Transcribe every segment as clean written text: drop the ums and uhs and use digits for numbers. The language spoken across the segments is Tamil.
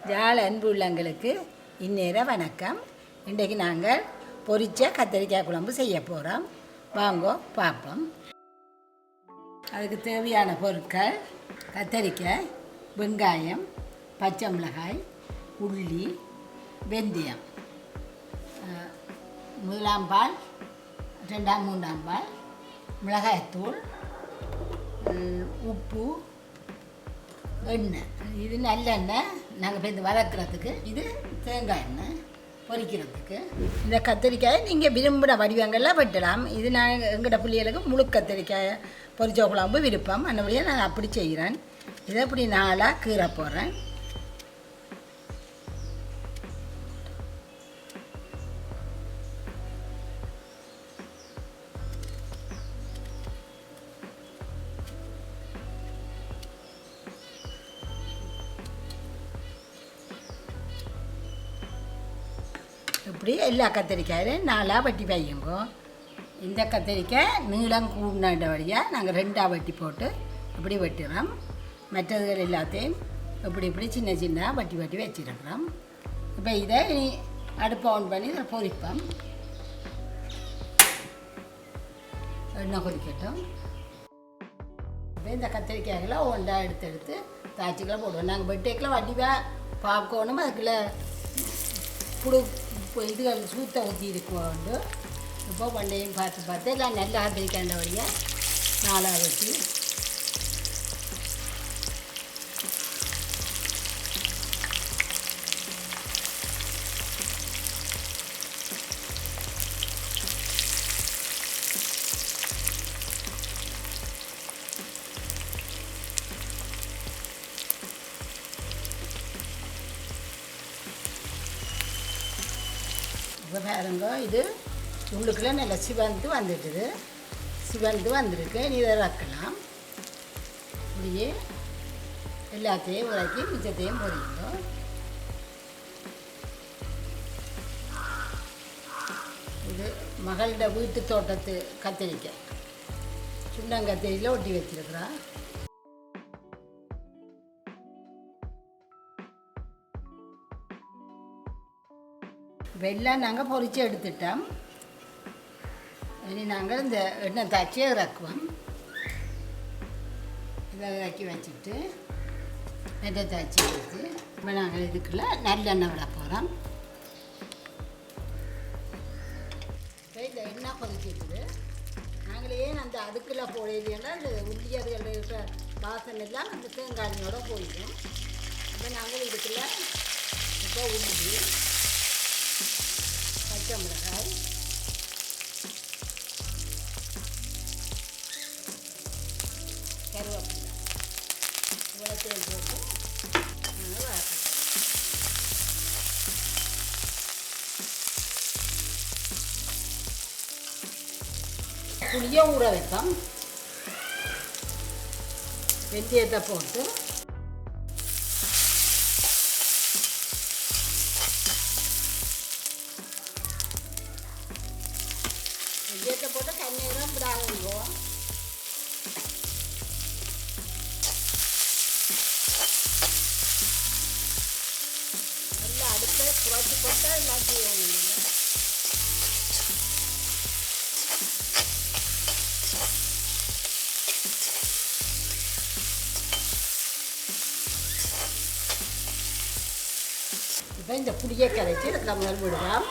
யாழ் அன்பு உள்ளங்களுக்கு இந்நேர வணக்கம். இன்றைக்கு நாங்கள் பொரிச்ச கத்தரிக்காய் குழம்பு செய்ய போகிறோம். வாங்கோ பார்ப்போம். அதுக்கு தேவையான பொருட்கள்: கத்தரிக்காய், வெங்காயம், பச்சை மிளகாய், உள்ளி, வெந்தயம், முதலாம் பால், ரெண்டாம் மூன்றாம் பால், மிளகாய்த்தூள், உப்பு, எண்ணெய். இது நல்லெண்ணெய் நாங்கள் இப்போ இந்த வதக்கிறதுக்கு. இது தேங்காய் எண்ணெய் பொரிக்கிறதுக்கு. இந்த கத்தரிக்காயை நீங்கள் விரும்பின வடிவங்களில் வெட்டலாம். இது நான் எங்களோட பிள்ளைகளுக்கு முழு கத்தரிக்காயை பொரிச்ச குழம்பு விருப்பம். அந்தபடியாக நான் அப்படி செய்கிறேன். இதை அப்படி நாளாக கீரை போடுறேன். இப்படி எல்லா கத்தரிக்காயிலையும் நாளாக வெட்டி வையுங்கோ. இந்த கத்தரிக்காய் நீளம் கூடின வழியாக நாங்கள் ரெண்டாக வெட்டி போட்டு இப்படி வெட்டுறோம். மற்றதுகள் எல்லாத்தையும் இப்படி சின்ன சின்ன வெட்டி வச்சிருக்கிறோம். இப்போ இதை அடுப்பை ஆன் பண்ணி இதை பொரிப்போம். எண்ணெய் கொதிக்கட்டும். இப்போ இந்த கத்தரிக்காய்களை ஒன்றா எடுத்து தாய்ச்சிக்கலை போடுவோம். நாங்கள் வெட்டைக்கில் வடிவாக பார்க்கணும். அதுக்குள்ள புழு இதுகள் சூத்தை ஊற்றி இருக்குவோண்டு இப்போ பண்டையும் பார்த்து எல்லாம் நல்லா கத்திரிக்காண்ட வழியாக நாளாக வெட்டி இப்போ பாருங்க, இது உள்ளுக்குள்ளே நல்லா சிவந்து வந்திருக்கு. நீ இதை வைக்கலாம். இப்படியே எல்லாத்தையும் உரைக்கி மிச்சத்தையும் பொரியுங்க. இது மகளோட வீட்டு தோட்டத்து கத்திரிக்காய் சுண்டங்கத்திரியில் ஒட்டி வச்சிருக்கிறா. வெள்ளம் நாங்கள் பொரித்து எடுத்துட்டோம். இனி நாங்கள் இந்த எண்ணெய் தாய்ச்சி இறக்குவோம். இதை இறக்கி வச்சுட்டு எண்ணெய் தாய்ச்சி எடுத்து இப்போ நாங்கள் இதுக்குள்ளே நல்லெண்ணெய் விட போகிறோம். இப்போ இந்த எண்ணெய் கொதிக்கிட்டு நாங்கள் ஏன் அந்த அதுக்குள்ளே போடலைன்னா அந்த உள்ளி அதுகளில் இருக்கிற வாசனை எல்லாம் அந்த தேங்காயோடு போயிடும். இப்போ நாங்கள் இதுக்குள்ளே இப்போ உள்ளி, பச்சை மிளகாய், கருவேப்பிலை இவ்வளோத்தையும் போட்டு வதக்கணும். புளியை ஊற வைப்போம். வெந்தயத்தை போட்டு கண்ணீரம் விடாதுவோம். நல்லா அடுப்பை குறைச்சி போட்டால் எல்லாம் செய்யணும். இப்போ இந்த புளியை கரைச்சி இதுக்கு முதல் விடுவோம்.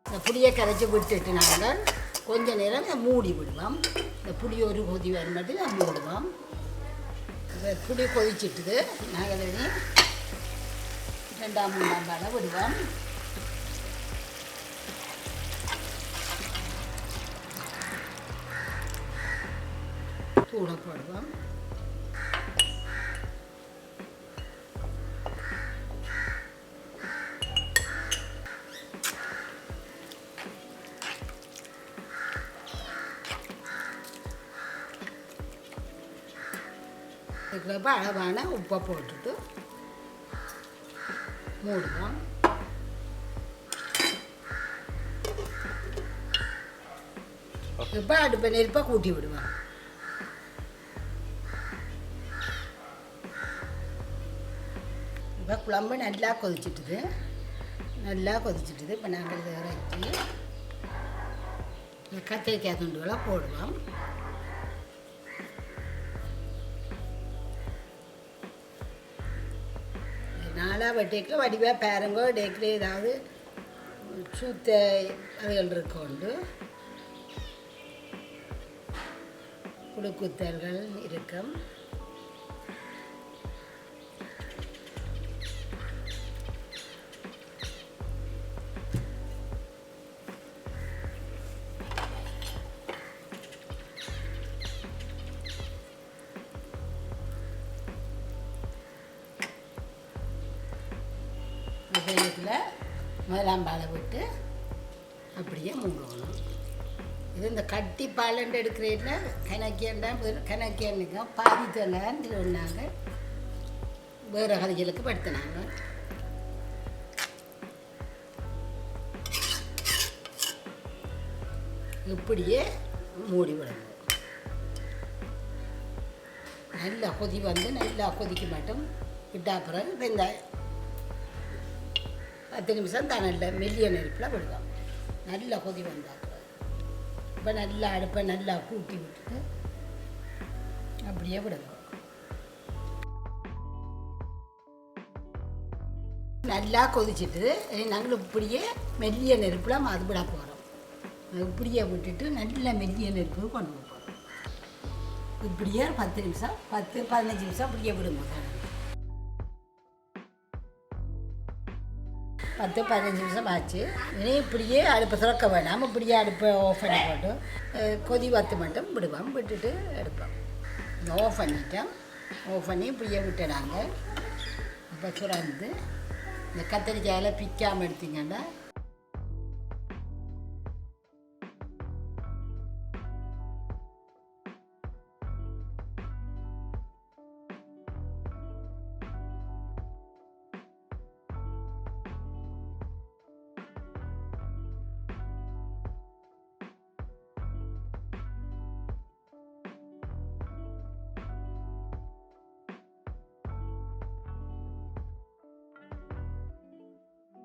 இந்த புளியை கரைச்சி விட்டுட்டு நாங்கள் கொஞ்ச நேரம் மூடி விடுவோம். இந்த புளி ஒரு கொதி வரும் மட்டும் நம்ம விடுவோம். இந்த புளி கொதிச்சிட்டுது. நாங்கள் இனி ரெண்டாம் மூணாம் பாலை விடுவோம். தூளை போடுவோம். இதுக்கு அளவான உப்பை போட்டுட்டு மூடுவோம். இப்போ அடுப்பை நெருப்பாக கூட்டி விடுவோம். இப்போ குழம்பு நல்லா கொதிச்சிட்டுது. இப்போ நாங்கள் இதை இறக்கி கத்திரிக்காய் துண்டுகளை போடுவோம். நாளாக வெட்டிக்கில் வடிவாக பாருங்கோ. டேக்கில் ஏதாவது சூத்த அதுகள் இருக்கொண்டு குடுக்குத்தல்கள் இருக்கும். வெள்ளத்தில் முதலாம்பாலை விட்டு அப்படியே மூடணும். இது இந்த கட்டி பாலண்டு எடுக்கிறதுல கணக்கியன்னுக்கு பாதி தொலைன்னு சொன்னாங்க. வேறு கதைகளுக்கு படுத்தினாங்க. இப்படியே மூடி விடணும். நல்லா கொதி வந்து நல்லா கொதிக்க மாட்டோம். விட்டா பிறகு வெங்காயம் 10 நிமிஷம் தான் நல்ல மெல்லிய நெருப்பில் விடுவோம். நல்லா கொதி வந்தால் இப்போ நல்லா அடுப்பை நல்லா கூட்டி விட்டுட்டு அப்படியே விடுவோம். நல்லா கொதிச்சுட்டு நாங்கள் இப்படியே மெல்லிய நெருப்பில் மதுவிட போகிறோம். இப்படியே விட்டுட்டு நல்ல மெல்லிய நெருப்பு கொண்டு போகிறோம். இப்படியே 10 நிமிஷம் 10-15 நிமிஷம் அப்படியே விடும்போது 10-15 நிமிஷம் ஆச்சு. இனி இப்படியே அடுப்பை திறக்க வேண்டாம். இப்படியே அடுப்பை ஆஃப் பண்ணி போட்டு கொதி வத்து மட்டும் விடுவோம். விட்டுட்டு எடுப்போம். ஆஃப் பண்ணிட்டோம். ஆஃப் பண்ணி இப்படியே விட்டுடாங்க. இப்போ சுரந்து இந்த கத்திரிக்காயில் பிக்காமல் எடுத்திங்கன்னா